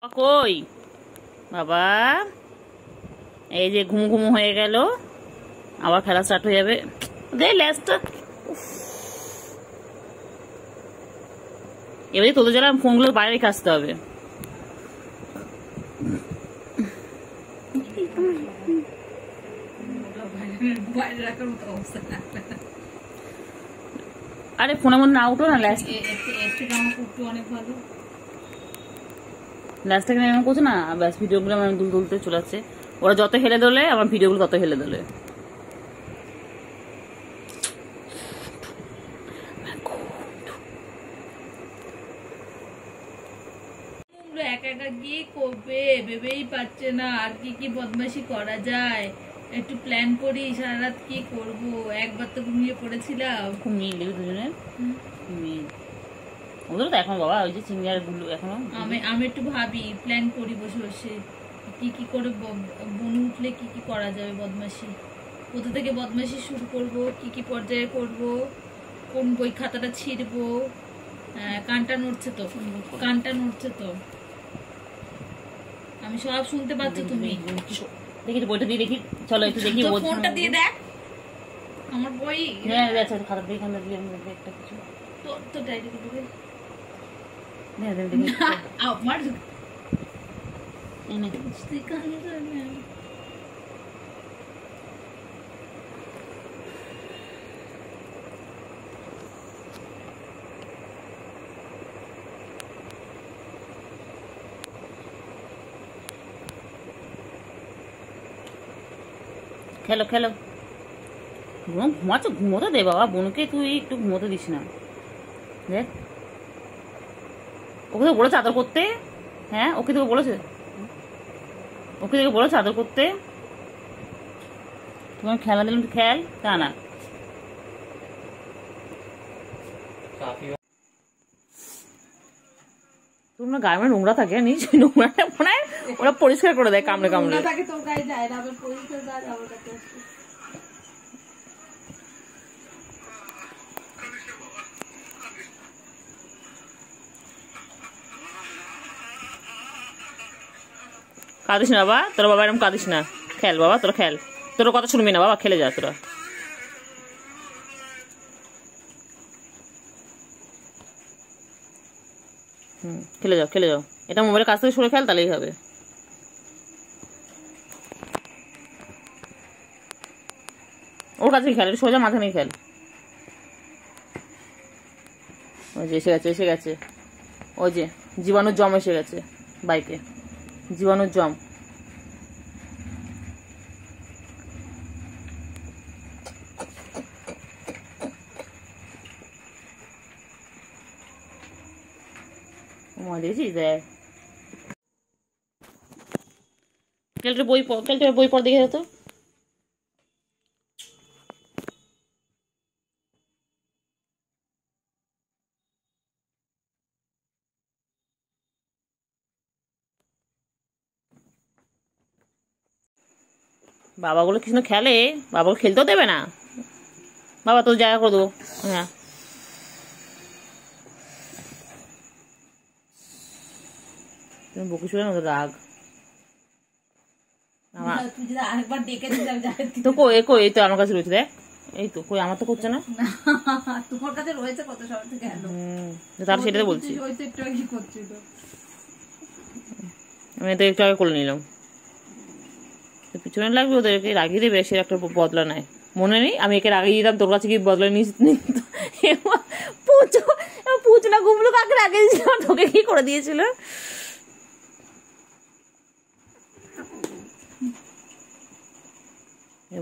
কই বাবা, এই যে ঘুম ঘুম হয়ে গেল, আবার খেলা স্টার্ট হয়ে যাবে। দে ল্যাসটা, এবারে তোদের যারা ফোনগুলো বাইরে রেখে আসতে হবে। আরে ফোনের মধ্যে না উঠো না, ল্যাসটাকে এমন করছে না, ব্যাস ভিডিওগুলো আমার দুল তুলতে চলে যাচ্ছে। ওরা যত হেলে দোলে আমার ভিডিওগুলো তত হেলে দোলে। একা একা কি করবে ভেবেই পাচ্ছে না, আর কি কি বদমাশি করা যায় একটু প্ল্যান করি। সারা রাত কি করবো, একবার তো ঘুমিয়ে পড়েছিলাম। খুব মিল দুজনে, মিল ওদের তো এখন বাবা ওই যে চিংড়িয়ার গুলো এখনো। আমি একটু ভাবি, প্ল্যান করি বসে বসে কি কি করে বনু উঠলে কি কি করা যাবে বদমাশি, কোথা থেকে বদমাশি শুরু করব, কি কি পর্যায়ে করব, কোন বই খাতাটা ছিঁড়বো। কানটা নড়ছে তো, কানটা নড়ছে তো, আমি সব শুনতে পাচ্ছি। তুমি দেখি বইটা দিয়ে দেখি, চলো একটু দেখি। ফোনটা দিয়ে দেখ আমার বই। হ্যাঁ আচ্ছা, খাতা দিয়ে খাতা দিয়ে একটা কিছু তো ডাইরি দিবে আমার খেলো খেলো, ঘুমাচ্ছ, ঘুমোতে দে বাবা, বোনকে তুই একটু ঘুমোতে দিস না। দেখ ওকে তো বলেছে আদর করতে। হ্যাঁ ওকে তোকে বলেছে, ওকে তোকে বলেছে আদর করতে। তোমার খেলা দিলাম খেল, তা না। তোমরা গায়ে মানে নোংরা থাকে, নিজ নোংরাটা মনে হয় ওরা পরিষ্কার করে দেয় কামড়ে কামড়ে। কাঁদিস না বাবা, তোরা বাবা এরকম কাঁদিস না, খেল বাবা, তোরা খেল, তোর কথা শুনবি না বাবা, খেলে যা তোরা। খেলে যাও খেলে যাও, এটা মোবাইলের কাছ থেকে সরে খেল, তাহলেই হবে। ওর কাছে খেল, এটা সোজা মাথা নিয়ে খেল। ওই যে এসে গেছে, এসে গেছে, ওই যে জীবাণুর জম এসে গেছে বাইকে, জীবাণুর জম। দেখেছিস দেখ, কেলটা বই পড়, কেলটা বই পড় দেখে যেত। বাবাগুলো কিছু খেলে, বাবাগুলো খেলতেও দেবে না। বাবা তোর জায়গা করে দেবো। হ্যাঁ তুমি বকে শুনে না, রাগ তো কই, কই এই তো আমার কাছে রয়েছে, দেখ এই তো, কই আমার তো করছে না। তোমার কাছে রয়েছে কত সব থেকে তার সেটাতে বলছি, আমি তো একটু আগে করে নিলাম। পিছনে লাগবে, ওদেরকে রাগিয়ে দেবে, সে একটা বদলা নেয়। মনে নেই আমি একে রাগিয়ে দিতাম, তোর কাছে কি বদলা নিস। পুচু না ঘুমলো কাকে রাগিয়ে দিয়েছিল, তোকে কি করে দিয়েছিল।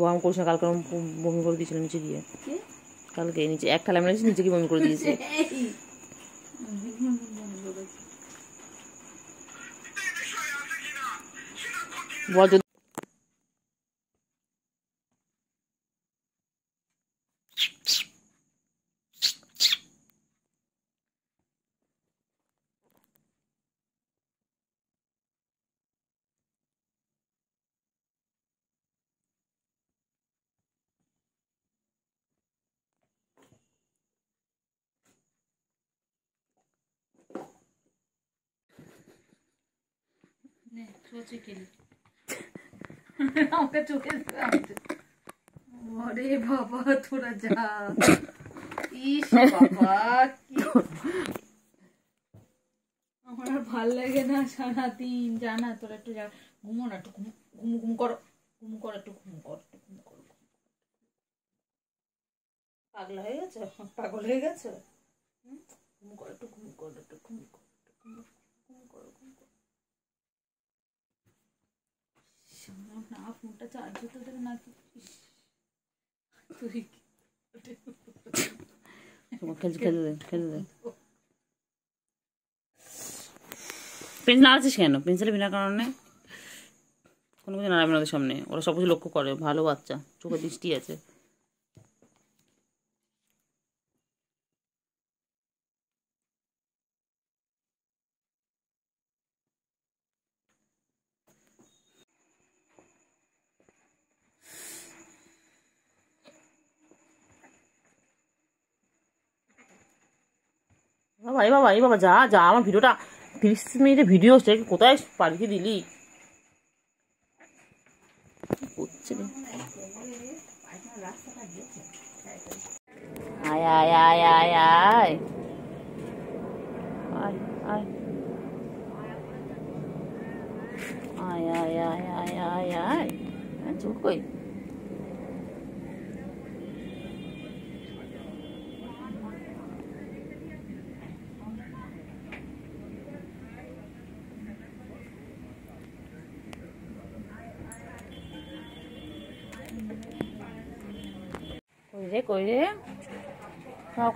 বমি করিস না, কালকে বমি করে দিয়েছিল নিচে গিয়ে, কালকে নিচে এক থালা মেরেছি, নিচে গিয়ে বমি করে দিয়েছে। বল নে সোচে খেলি আমাকে চোখে আরে বাবা তোরা যা ইস বাবা কি আমার আর ভাল লাগে না সারাদিন জানা তোরা একটু ঘুমো না একটু ঘুম করো একটু ঘুম কর পাগল হয়ে গেছে ঘুম কর একটু ঘুম কর না ফোনটা চার্জ হতে দেবে না তুই খেলতে দে পেন্সিল নাড়াচ্ছিস কেন? পেন্সিলে বিনা কারণে কোনো কিছু নাড়াবে না ওদের সামনে, ওরা সব কিছু লক্ষ্য করে, ভালো বাচ্চা, চোখে দৃষ্টি আছে। এই বাবা যা যা, আমার ভিডিওটা 30 মিনিটের ভিডিও হচ্ছে, কোথায় পাঠিয়ে দিলি? আয় আয় আয় আয় আয় আয় আয় আয় আয় আয় আয় আয় আয় চুপ কই। কই রে খাও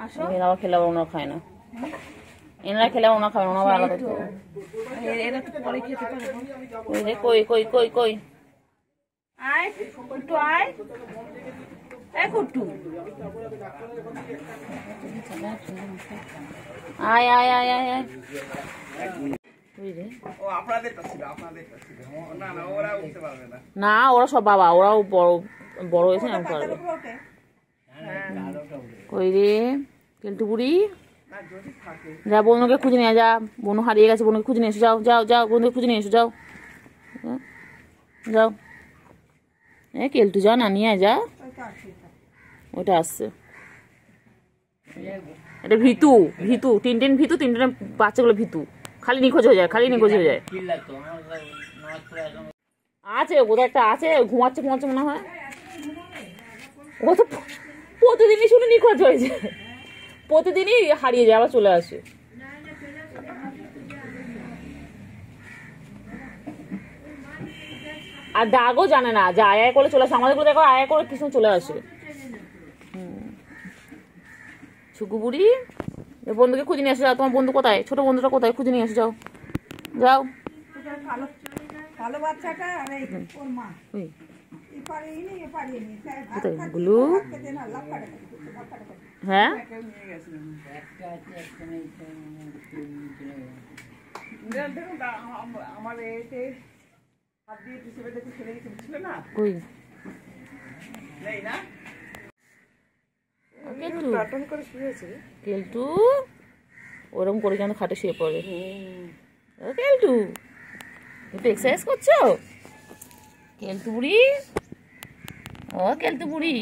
আসো। এরাও খেলাবো, ওনারা খায় না, এনারা খেলাবো, ওনা খাবে, ওনা আলাদা। কই রে কই আয় কুট্টু আয় কুট্টু আয় আয় আয় আয় আয়। না ওরা সব বাবা, ওরাও বড় হয়েছে না পারবে। কই রে কেলটু বুড়ি, যা বনুকে খুঁজে নিয়ে যা, বনু হারিয়ে গেছে, বনুকে খুঁজে নিয়ে এসো, যাও বনুকে খুঁজে নিয়ে এসো, যাও কেলটু যা না নিয়ে যা। ওটা আসছে, এটা ভিতু টিনটিন ভিতু, তিনটেন বাচ্চাগুলো ভিতু, খালি নিখোঁজ হয়ে যায়। আছে কোথাও একটা আছে, ঘুমাচ্ছে মনে হয়। ও তো প্রতিদিনই শুনে নিখোঁজ হয়েছে, প্রতিদিনই হারিয়ে যায়, আবার চলে আসে। আর ডাকও জানে না, যে আয় করে চলে আসে, আমাদের কোথায় আয় করে কিছু চলে আসে। ছুকু বুড়ি, বন্ধুকে খুঁজে নিয়ে এসে যাও। তোমার বন্ধু কোথায়? ছোট বন্ধুটা কোথায়? খুঁজে নিয়ে এসে যাও। গুলু, হ্যাঁ কেলটু ওরকম করে কেন খাটে শুয়ে পড়ে? কেলটু একটু এক্সারসাইজ করছো? কেলটু বুড়ি, কেলটু বুড়ি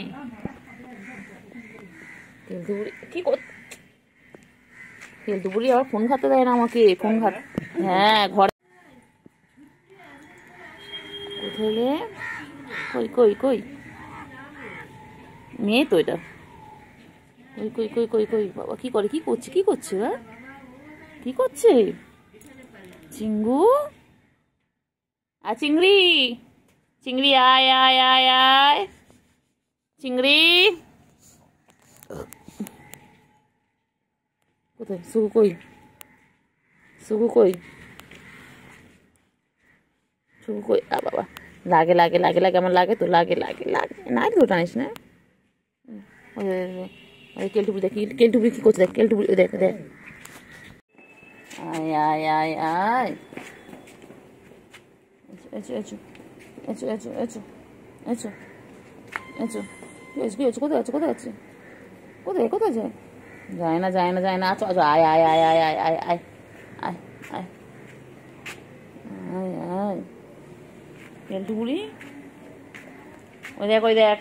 কি কর? কেলটু বুড়ি আবার ফোন ঘাটতে দেয় না আমাকে, ফোন ঘাট। হ্যাঁ ঘরে কোথায়? কই মেয়ে তো এটা। কই বাবা কি করছে হ্যাঁ? কি করছে চিঙ্গু? আর চিংড়ি আয় আয় আয় আয় চিংড়ি কোথায়? সুগু কই বাবা, লাগে আমার লাগে তো, লাগে না তো টানিস না। কেলটুবুড়ি দেখি, কেলটুবুড়ি কি করছে দেখ, কেলটুবুড়ি দেখ আয় আয় আয় আয় কোথায় আছে? কোথায় যায় না আয় আয় আয় আয় আয় আয় আয় আয় আয় কেলটু বুড়ি ওই দেখ ওই দেখ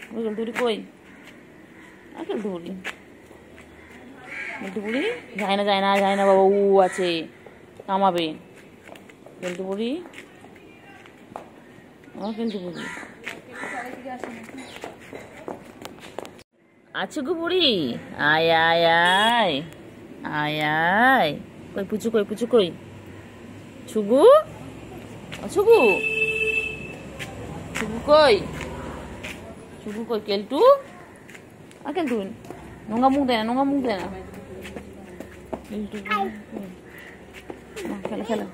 ওই কেলটু বুড়ি কই আর কেলটু বুড়ি কেলটু বুড়ি যায় না যায় না যায় না বাবা উ আছে কামাবে কেলটু বুড়ি ও কেলটু বুড়ি আছে গো বুড়ি আয় আয় আয় আয় আয় কই পুচু কই পুচু কই ছুগু ছুগু ছুগু কই ছুগু কই কেলটু আর কেলটু নোংরা মুখ দেয় না নোংরা মুখ দেয় না কেলটু খেলা খেলা